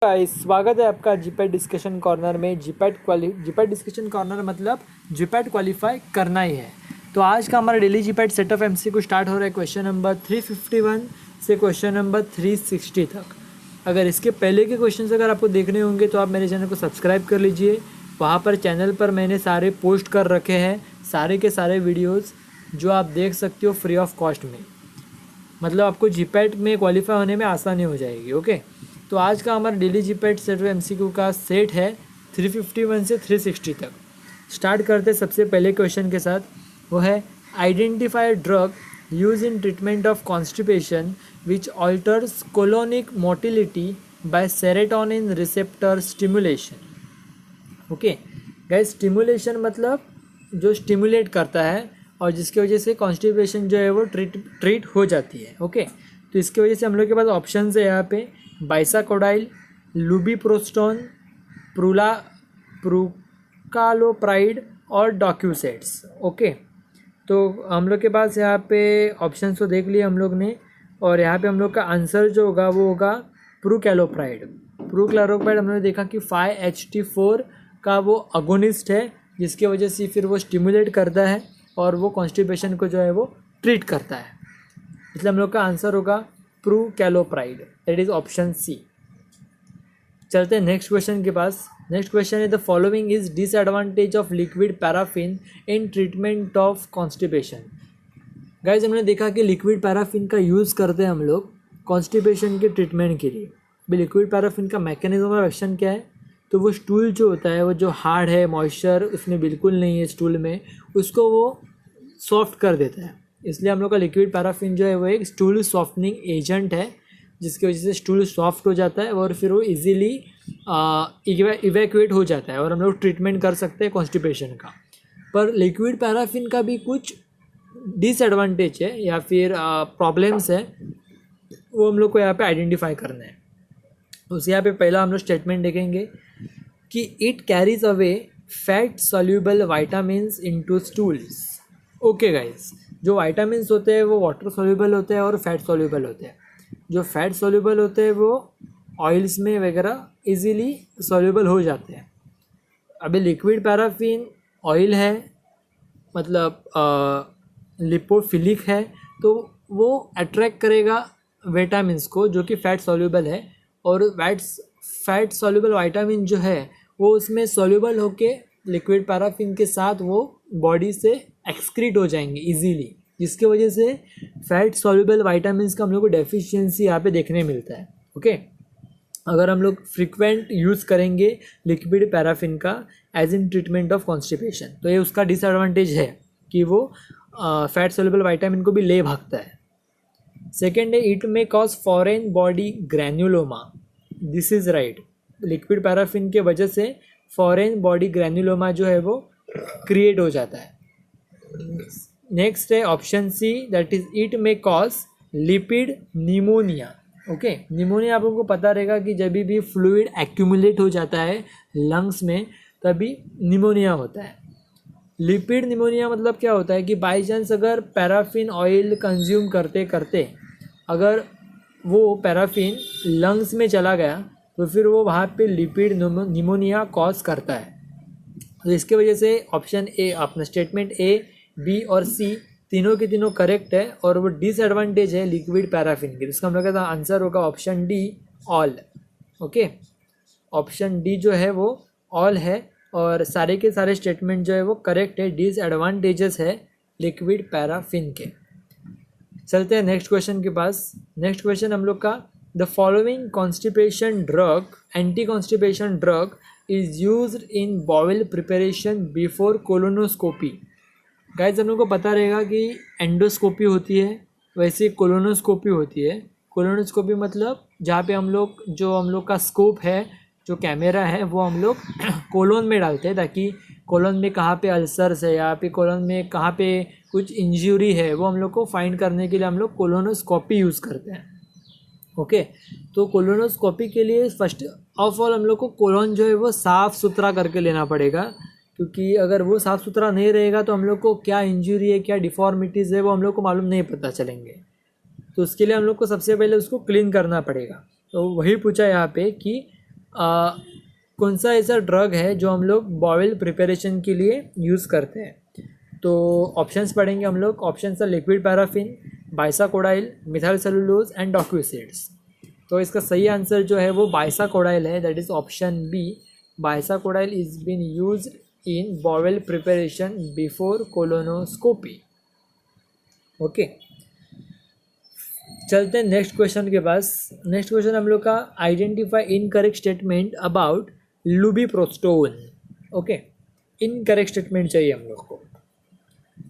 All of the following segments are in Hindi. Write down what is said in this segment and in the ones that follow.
गाइस, स्वागत है आपका जीपैट डिस्कशन कॉर्नर में। जीपैट डिस्कशन कॉर्नर मतलब जीपैट क्वालिफाई करना ही है। तो आज का हमारा daily GPAT set of MCQ start हो रहा है क्वेश्चन नंबर 351 से क्वेश्चन नंबर 360 तक। अगर इसके पहले के क्वेश्चन अगर आपको देखने होंगे तो आप मेरे चैनल को सब्सक्राइब कर लीजिए। वहाँ पर चैनल पर मैंने सारे पोस्ट कर रखे हैं, सारे के सारे वीडियोज़ जो आप देख सकते हो फ्री ऑफ कॉस्ट में। मतलब आपको जीपैट में क्वालिफाई होने में आसानी हो जाएगी। ओके, तो आज का हमारा डेली जीपैट सेट एमसीक्यू का सेट है 351 से 360 तक। स्टार्ट करते सबसे पहले क्वेश्चन के साथ। वो है identify drug use in treatment of constipation which alters colonic motility by serotonin receptor stimulation. Okay guys, stimulation मतलब जो स्टिमुलेट करता है और जिसकी वजह से कॉन्स्टिपेशन जो है वो ट्रीट हो जाती है। ओके, तो इसकी वजह से हम लोग के पास ऑप्शन है यहाँ पे बाइसाकोडाइल, लुबिप्रोस्टोन, प्रुकालोप्राइड और डॉक्यूसेट्स। ओके, तो हम लोग के पास यहाँ पे ऑप्शन तो देख लिए हम लोग ने, और यहाँ पे हम लोग का आंसर जो होगा वो होगा प्रुकैलोप्राइड। प्रुकैलोप्राइड हमने देखा कि 5-HT4 का वो अगोनिस्ट है, जिसकी वजह से फिर वो स्टिमुलेट करता है और वो कॉन्स्टिपेशन को जो है वो ट्रीट करता है। इसलिए हम लोग का आंसर होगा प्रुकैलोप्राइड, दैट इज ऑप्शन सी। चलते हैं नेक्स्ट क्वेश्चन के पास। नेक्स्ट क्वेश्चन है the following is disadvantage of liquid paraffin in treatment of constipation. Guys, हमने देखा कि लिक्विड पैराफिन का यूज़ करते हैं हम लोग कॉन्स्टिपेशन के ट्रीटमेंट के लिए। भी लिक्विड पैराफिन का मैकेनिज्म ऑफ एक्शन क्या है? तो वो स्टूल जो होता है वो जो हार्ड है, मॉइस्चर उसमें बिल्कुल नहीं है स्टूल में, उसको वो सॉफ्ट कर देता है। इसलिए हम लोग का लिक्विड पैराफिन जो है वो एक स्टूल सॉफ्टनिंग एजेंट है, जिसकी वजह से स्टूल सॉफ्ट हो जाता है और फिर वो इजीली इवैक्यूएट हो जाता है और हम लोग ट्रीटमेंट कर सकते हैं कॉन्स्टिपेशन का। पर लिक्विड पैराफिन का भी कुछ डिसएडवांटेज है या फिर प्रॉब्लम्स है, वो हम लोग को यहाँ पे आइडेंटिफाई करना है। उस यहाँ पे पहला हम लोग स्टेटमेंट देखेंगे कि it carries away fat soluble vitamins into stools. Okay guys, जो वाइटामिन्स होते हैं वो वाटर सॉल्यूबल होते हैं और फैट सॉल्यूबल होते हैं। जो फैट सॉल्यूबल होते हैं वो ऑयल्स में वगैरह इजीली सॉल्यूबल हो जाते हैं। अभी लिक्विड पैराफिन ऑयल है, मतलब लिपोफिलिक है, तो वो अट्रैक्ट करेगा विटामिन्स को जो कि फैट सॉल्यूबल है, और फैट सॉल्यूबल विटामिन जो है वो उसमें सॉल्यूबल होके लिक्विड पैराफिन के साथ वो बॉडी से एक्सक्रीट हो जाएंगे इजीली, जिसकी वजह से फैट सॉल्यूबल विटामिन्स का हम लोग को डेफिशिएंसी यहाँ पे देखने मिलता है। ओके, अगर हम लोग फ्रिक्वेंट यूज़ करेंगे लिक्विड पैराफिन का as in treatment of constipation, तो ये उसका डिसएडवांटेज है कि वो फैट सॉल्यूबल विटामिन को भी ले भागता है। सेकेंड है it may cause foreign body granuloma. This is right, liquid paraffin के वजह से फॉरेन बॉडी ग्रैन्युलोमा जो है वो क्रिएट हो जाता है। नेक्स्ट है option C, that is it may cause lipid pneumonia. Okay, pneumonia आप लोगों को पता रहेगा कि जब भी फ्लूइड एक्यूमुलेट हो जाता है लंग्स में तभी निमोनिया होता है। लिपिड निमोनिया मतलब क्या होता है कि बाई चांस अगर पैराफिन ऑयल कंज्यूम करते करते अगर वो पैराफिन लंग्स में चला गया तो फिर वो वहाँ पे लिपिड निमोनिया कॉज करता है। तो इसके वजह से ऑप्शन ए, अपना स्टेटमेंट ए, बी और सी तीनों के तीनों करेक्ट है, और वो डिसएडवांटेज है लिक्विड पैराफिन के। इसका हम लोग का आंसर होगा option D, all. Okay, option D जो है वो ऑल है, और सारे के सारे स्टेटमेंट जो है वो करेक्ट है, डिसएडवांटेजेस है लिक्विड पैराफिन के। चलते हैं नेक्स्ट क्वेश्चन के पास। नेक्स्ट क्वेश्चन हम लोग का the following constipation drug, anti constipation drug is used in bowel preparation before colonoscopy. Guys, हम लोग को पता रहेगा कि एंडोस्कोपी होती है, वैसे कोलोनोस्कोपी होती है। कोलोनोस्कोपी मतलब जहाँ पे हम लोग का स्कोप है, जो कैमरा है, वो हम लोग कोलोन में डालते हैं ताकि कोलोन में कहाँ पे अल्सर्स है या फिर कोलोन में कहाँ पे कुछ इंजरी है वो हम लोग को फाइंड करने के लिए हम लोग कोलोनोस्कोपी यूज़ करते हैं। ओके, तो कोलोनोस्कोपी के लिए फर्स्ट ऑफ ऑल हम लोग को कोलोन जो है वो साफ़ सुथरा करके लेना पड़ेगा, क्योंकि अगर वो साफ़ सुथरा नहीं रहेगा तो हम लोग को क्या इंजरी है, क्या डिफॉर्मिटीज़ है वो हम लोग को मालूम नहीं पता चलेंगे। तो उसके लिए हम लोग को सबसे पहले उसको क्लीन करना पड़ेगा। तो वही पूछा यहाँ पे कि कौन सा ऐसा ड्रग है जो हम लोग बॉयल प्रिपरेशन के लिए यूज़ करते हैं। तो ऑप्शंस पढ़ेंगे हम लोग। ऑप्शंस है liquid paraffin, bisacodyl, methyl cellulose and docusates. तो इसका सही आंसर जो है वो बाइसाकोडाइल है, that is option B. Bisacodyl is been use in bowel preparation before colonoscopy. Okay, चलते हैं नेक्स्ट क्वेश्चन के पास। नेक्स्ट क्वेश्चन हम लोग का identify incorrect statement about lubiprostone. Okay, incorrect statement चाहिए हम लोग को।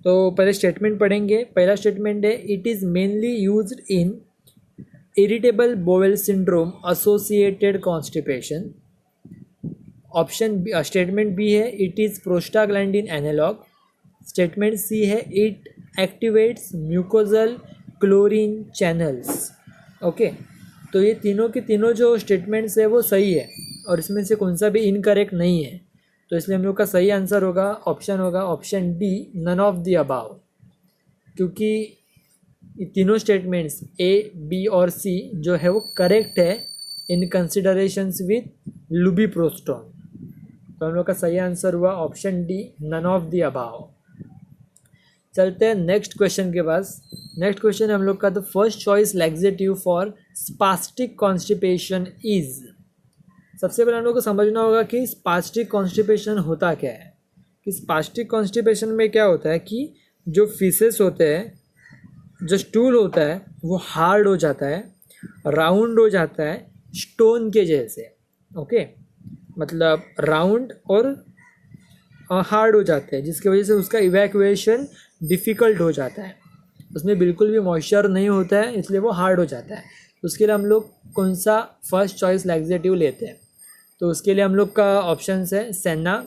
तो पहले स्टेटमेंट पढ़ेंगे। पहला स्टेटमेंट है it is mainly used in irritable bowel syndrome associated constipation. Option statement B है it is prostaglandin analogue. Statement C है it activates mucosal chlorine channels. Okay, तो ये तीनों के तीनों जो स्टेटमेंट्स है वो सही है और इसमें से कौन सा भी इनकरेक्ट नहीं है। तो इसलिए हम लोग का सही आंसर होगा option D, none of the above. क्योंकि ये तीनों स्टेटमेंट्स ए, बी और सी जो है वो करेक्ट है इन कंसिडरेशंस विद लुबिप्रोस्टोन। तो हम लोग का सही आंसर हुआ option D, none of the above. चलते हैं नेक्स्ट क्वेश्चन के पास। नेक्स्ट क्वेश्चन हम लोग का the first choice laxative for spastic constipation is. सबसे पहले हम लोग को समझना होगा कि स्पास्टिक कॉन्स्टिपेशन होता क्या है। कि स्पास्टिक कॉन्स्टिपेशन में क्या होता है कि जो फीसेस होते हैं, जो स्टूल होता है वो हार्ड हो जाता है, राउंड हो जाता है, स्टोन के जैसे। ओके, मतलब राउंड और हार्ड हो जाते हैं, जिसकी वजह से उसका इवैक्यूएशन डिफ़िकल्ट हो जाता है। उसमें बिल्कुल भी मॉइस्चर नहीं होता है, इसलिए वो हार्ड हो जाता है। उसके लिए हम लोग कौन सा फर्स्ट चॉइस लैक्सेटिव लेते हैं। तो उसके लिए हम लोग का ऑप्शंस है सेना,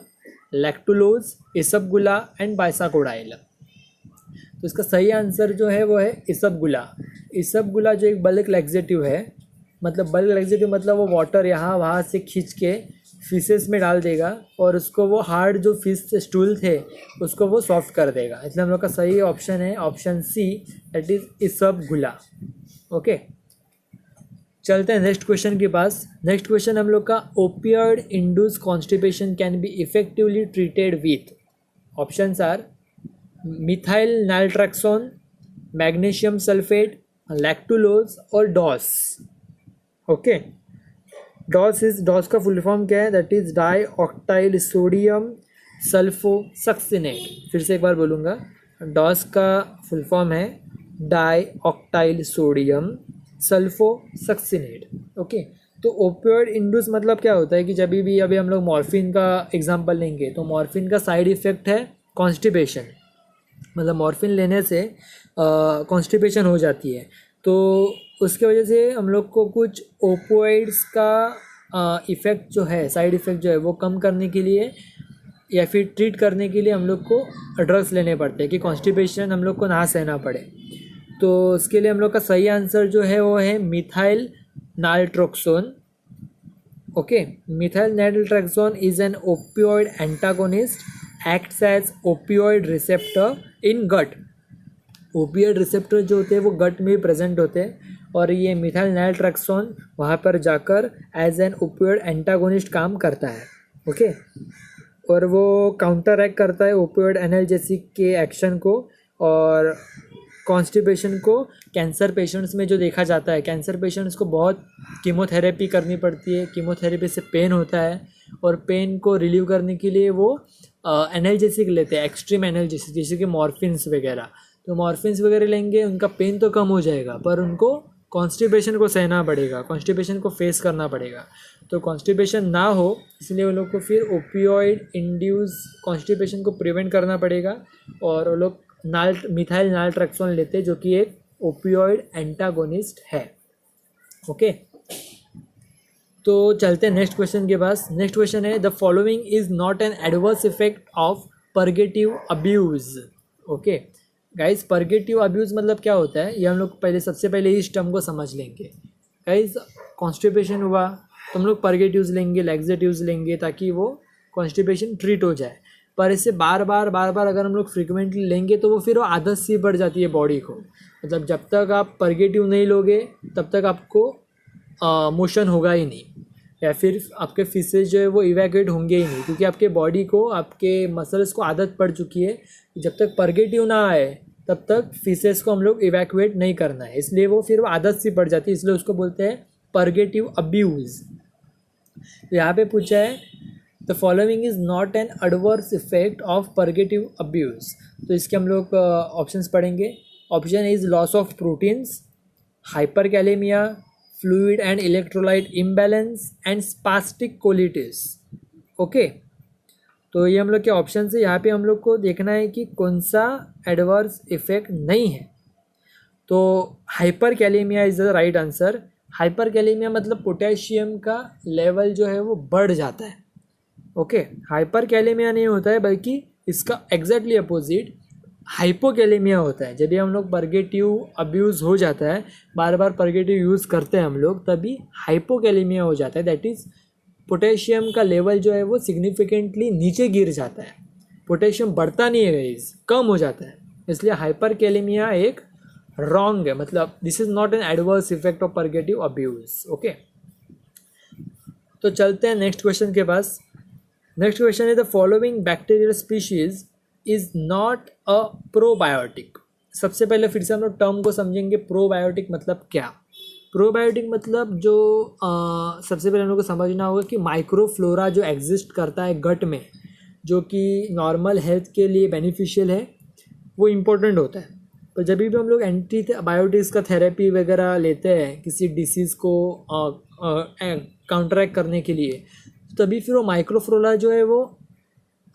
लैक्टुलोज, इसबगुला एंड बाइसाकोडाइल। तो इसका सही आंसर जो है वो है इसबगुला। इसबगुला जो एक बल्क लैक्सेटिव है, मतलब बल्क लैक्सेटिव मतलब वो वाटर यहाँ वहाँ से खींच के फिशेस में डाल देगा और उसको वो हार्ड जो फिश स्टूल थे उसको वो सॉफ्ट कर देगा। इसलिए हम लोग का सही ऑप्शन है option C, that is ispaghula. Okay, चलते हैं नेक्स्ट क्वेश्चन के पास। नेक्स्ट क्वेश्चन हम लोग का opioid induced constipation can be effectively treated with. Options are methyl naltrexone, magnesium sulfate, lactulose और डॉस। ओके, डॉस का फुल फॉर्म क्या है, that is dioctyl sodium sulfosuccinate. फिर से एक बार बोलूँगा, डॉस का फुल फॉर्म है dioctyl sodium sulfosuccinate. Okay, तो ओपियोइड इंड्यूस मतलब क्या होता है कि जब भी अभी हम लोग मॉर्फिन का एग्जांपल लेंगे तो मॉर्फिन का साइड इफ़ेक्ट है कॉन्स्टिपेशन। मतलब मॉर्फिन लेने से कॉन्स्टिपेशन हो जाती है, तो उसके वजह से हम लोग को कुछ ओपियोइड्स का इफ़ेक्ट जो है, साइड इफ़ेक्ट जो है वो कम करने के लिए या फिर ट्रीट करने के लिए हम लोग को ड्रग्स लेने पड़ते हैं कि कॉन्स्टिपेशन हम लोग को ना सहना पड़े। तो उसके लिए हम लोग का सही आंसर जो है वो है methyl naltrexone. Okay, methyl naltrexone is an opioid antagonist, acts as opioid receptor in gut. Opioid receptor जो होते हैं वो गट में प्रेजेंट होते हैं और ये मिथाइल नाइट्रोक्सोन वहाँ पर जाकर एज एन ओपियोइड एंटागोनिस्ट काम करता है। ओके, और वो काउंटर एक्ट करता है ओपियोइड एनाल्जेसिक के एक्शन को। और कॉन्स्टिपेशन को कैंसर पेशेंट्स में जो देखा जाता है, कैंसर पेशेंट्स को बहुत कीमोथेरेपी करनी पड़ती है। कीमोथेरेपी से पेन होता है और पेन को रिलीव करने के लिए वो एनाल्जेसिक लेते हैं, एक्सट्रीम एनाल्जेसिक, जैसे कि मॉर्फिन्स वगैरह। तो मॉर्फिन्स वगैरह लेंगे, उनका पेन तो कम हो जाएगा पर उनको कॉन्स्टिपेशन को सहना पड़ेगा, कॉन्स्टिपेशन को फेस करना पड़ेगा। तो कॉन्स्टिपेशन ना हो इसलिए वो लोग को फिर ओपियोइड इंड्यूस कॉन्स्टिपेशन को प्रिवेंट करना पड़ेगा और वो लोग मिथाइल नाइट्रोक्सोन लेते हैं जो कि एक ओपियोइड एंटागोनिस्ट है। ओके, तो चलते हैं नेक्स्ट क्वेश्चन के पास। नेक्स्ट क्वेश्चन है the following is not an adverse effect of purgative abuse. Okay guys, purgative abuse मतलब क्या होता है ये हम लोग पहले सबसे पहले इस टर्म को समझ लेंगे। गाइज, कॉन्स्टिपेशन हुआ तो हम लोग परगेटिव्स लेंगे, लैक्सेटिव्स लेंगे ताकि वो कॉन्स्टिपेशन ट्रीट हो जाए। पर इसे बार बार अगर हम लोग फ्रिक्वेंटली लेंगे तो वो फिर वो आदत सी पड़ जाती है बॉडी को। मतलब जब तक आप परगेटिव नहीं लोगे तब तक आपको मोशन होगा ही नहीं। या फिर आपके फीसेस जो है वो इवैक्यूएट होंगे ही नहीं, क्योंकि आपके बॉडी को, आपके मसल्स को आदत पड़ चुकी है जब तक परगेटिव ना आए तब तक फीसेस को हम लोग इवैक्यूएट नहीं करना है, इसलिए वो फिर आदत सी पड़ जाती है, इसलिए उसको बोलते हैं परगेटिव अब्यूज़। तो यहाँ पे पूछा है the following is not an adverse effect of purgative abuse. तो इसके हम लोग ऑप्शंस पढ़ेंगे। Option is loss of proteins, hyperkalaemia, fluid and electrolyte imbalance and spastic colitis. Okay, तो ये हम लोग के ऑप्शन से यहाँ पे हम लोग को देखना है कि कौन सा एडवर्स इफेक्ट नहीं है। तो hyperkalaemia is the right answer. Hyperkalaemia मतलब पोटेशियम का लेवल जो है वो बढ़ जाता है। ओके, हाइपरकैलेमिया नहीं होता है, बल्कि इसका एग्जैक्टली अपोजिट हाइपोकैलेमिया होता है। जब भी हम लोग परगेटिव अब्यूज़ हो जाता है, बार बार परगेटिव यूज़ करते हैं हम लोग, तभी हाइपोकैलेमिया हो जाता है। दैट इज़ पोटेशियम का लेवल जो है वो सिग्निफिकेंटली नीचे गिर जाता है, पोटेशियम बढ़ता नहीं है गाइस, कम हो जाता है, इसलिए हाइपरकैलेमिया एक रॉन्ग है, मतलब this is not an adverse effect of purgative abuse. Okay, तो चलते हैं नेक्स्ट क्वेश्चन के पास। नेक्स्ट क्वेश्चन है the following bacterial species is not a probiotic. सबसे पहले फिर से हम लोग टर्म को समझेंगे, प्रोबायोटिक मतलब क्या। प्रोबायोटिक मतलब जो सबसे पहले हम लोग को समझना होगा कि माइक्रोफ्लोरा जो एग्जिस्ट करता है गट में, जो कि नॉर्मल हेल्थ के लिए बेनिफिशियल है, वो इम्पोर्टेंट होता है। तो जब भी हम लोग एंटीबायोटिक्स का थेरेपी वगैरह लेते हैं किसी डिसीज़ को काउंटरैक्ट करने के लिए, तभी फिर वो माइक्रोफ्लोरा जो है वो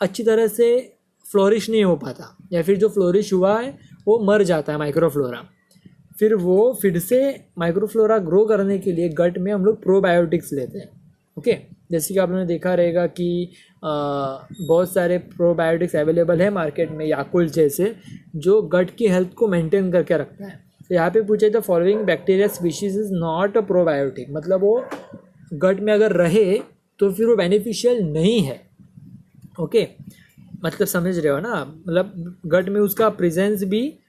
अच्छी तरह से फ्लोरिश नहीं हो पाता, या फिर जो फ्लोरिश हुआ है वो मर जाता है माइक्रोफ्लोरा। फिर वो फिर से माइक्रोफ्लोरा ग्रो करने के लिए गट में हम लोग प्रोबायोटिक्स लेते हैं। ओके, जैसे कि आप लोगों ने देखा रहेगा कि बहुत सारे प्रोबायोटिक्स अवेलेबल है मार्केट में, याकुल्ट जैसे, जो गट की हेल्थ को मेंटेन करके रखता है। तो यहाँ पे पूछे the following bacteria species is not a probiotic, मतलब वो गट में अगर रहे तो फिर वो बेनिफिशियल नहीं है। ओके, मतलब समझ रहे हो ना, मतलब गट में उसका प्रेजेंस भी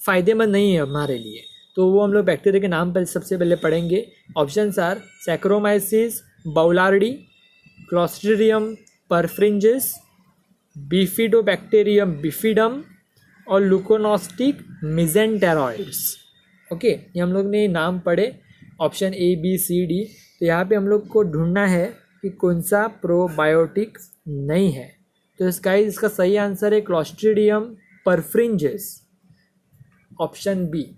फ़ायदेमंद नहीं है हमारे लिए। तो वो हम लोग बैक्टीरिया के नाम पर सबसे पहले पढ़ेंगे। Options are saccharomyces boulardii, clostridium perfringens, bifidobacterium bifidum और लुकोनोस्टिक मिजेंटेरॉइड्स। ओके, ये हम लोग ने नाम पढ़े, option A B C D. तो यहाँ पे हम लोग को ढूंढना है कि कौन सा प्रोबायोटिक नहीं है। तो इसका सही आंसर है क्लॉस्ट्रीडियम परफ्रिंजिस, ऑप्शन बी।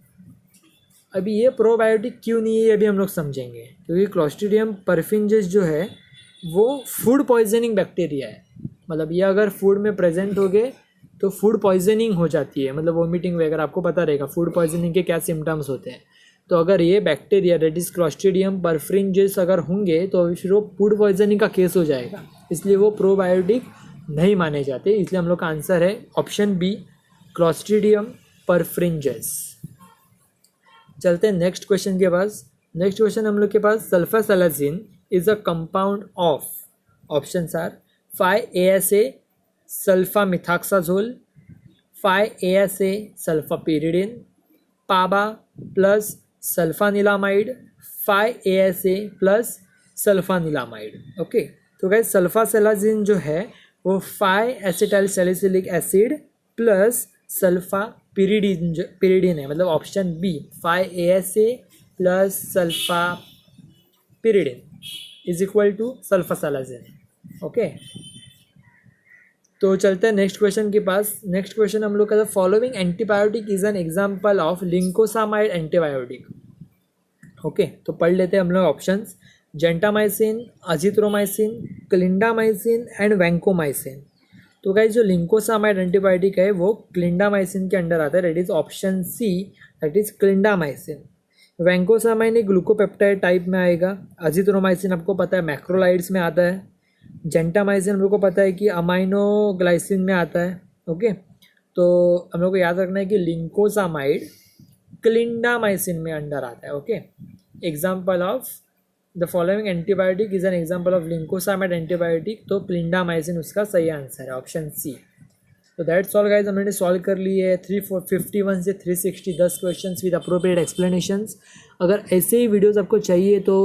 अभी ये प्रोबायोटिक क्यों नहीं है ये भी हम लोग समझेंगे, क्योंकि क्लॉस्ट्रीडियम परफ्रिंजिस जो है वो फूड पॉइजनिंग बैक्टीरिया है। मतलब ये अगर फूड में प्रेजेंट हो गए तो फूड पॉइजनिंग हो जाती है, मतलब वोमिटिंग वगैरह। आपको पता रहेगा फूड पॉइजनिंग के क्या सिम्टम्स होते हैं। तो अगर ये बैक्टीरिया दैट इज़ क्लॉस्ट्रीडियम परफ्रिंजिस अगर होंगे तो फिर वो फूड पॉइजनिंग का केस हो जाएगा, इसलिए वो प्रोबायोटिक नहीं माने जाते। इसलिए हम लोग का आंसर है ऑप्शन बी, क्लॉस्ट्रीडियम परफ्रिंजिस। चलते हैं नेक्स्ट क्वेश्चन के पास। नेक्स्ट क्वेश्चन हम लोग के पास sulfasalazine is a compound of, options are 5-ASA sulfamethoxazole, 5-ASA sulfapyridine, PABA plus sulfanilamide, 5-ASA plus sulfanilamide. Okay, तो गाइस सल्फासैलाजिन जो है वो five acetyl salicylic acid plus sulfapyridine है, मतलब option B 5-ASA plus sulfapyridine is equal to sulfasalazine. Okay, तो चलते हैं नेक्स्ट क्वेश्चन के पास। नेक्स्ट क्वेश्चन हम लोग का following antibiotic is an example of lincosamide antibiotic. Okay, तो पढ़ लेते हैं हम लोग options. Gentamicin, azithromycin, clindamycin and vancomycin. तो गाइस जो लिंकोसामाइड एंटीबायोटिक है वो क्लिंडामाइसिन के अंडर आता है, that is option C, that is clindamycin. Vancosamine एक ग्लूकोपेप्टाइड टाइप में आएगा। अजिथ्रोमाइसिन आपको पता है मैक्रोलाइड्स में आता है। जेंटामाइसिन हम लोग को पता है कि अमाइनोग्लाइसिन में आता है। ओके, तो हम लोग को याद रखना है कि लिंकोसामाइड क्लिंडामाइसिन में अंडर आता है। Okay, example of the following antibiotic is an example of lincosamide antibiotic, तो क्लिंडामाइसिन उसका सही आंसर है, ऑप्शन सी। तो दैट्स ऑल गाइज, हमने सॉल्व कर लिए है 351 से 360 10 क्वेश्चन विद अप्रोप्रिएट एक्सप्लेनेशंस। अगर ऐसे ही वीडियोस आपको चाहिए तो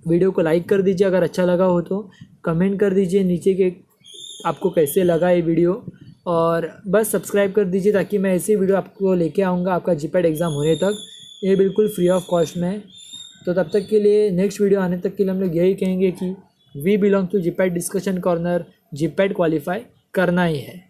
वीडियो को लाइक कर दीजिए, अगर अच्छा लगा हो तो कमेंट कर दीजिए नीचे के आपको कैसे लगा ये वीडियो, और बस सब्सक्राइब कर दीजिए ताकि मैं ऐसी वीडियो आपको लेके आऊँगा आपका जीपैट एग्ज़ाम होने तक। ये बिल्कुल फ्री ऑफ कॉस्ट में है। तो तब तक के लिए, नेक्स्ट वीडियो आने तक के लिए हम लोग यही कहेंगे कि we belong to GPAT discussion corner, GPAT qualify करना ही है।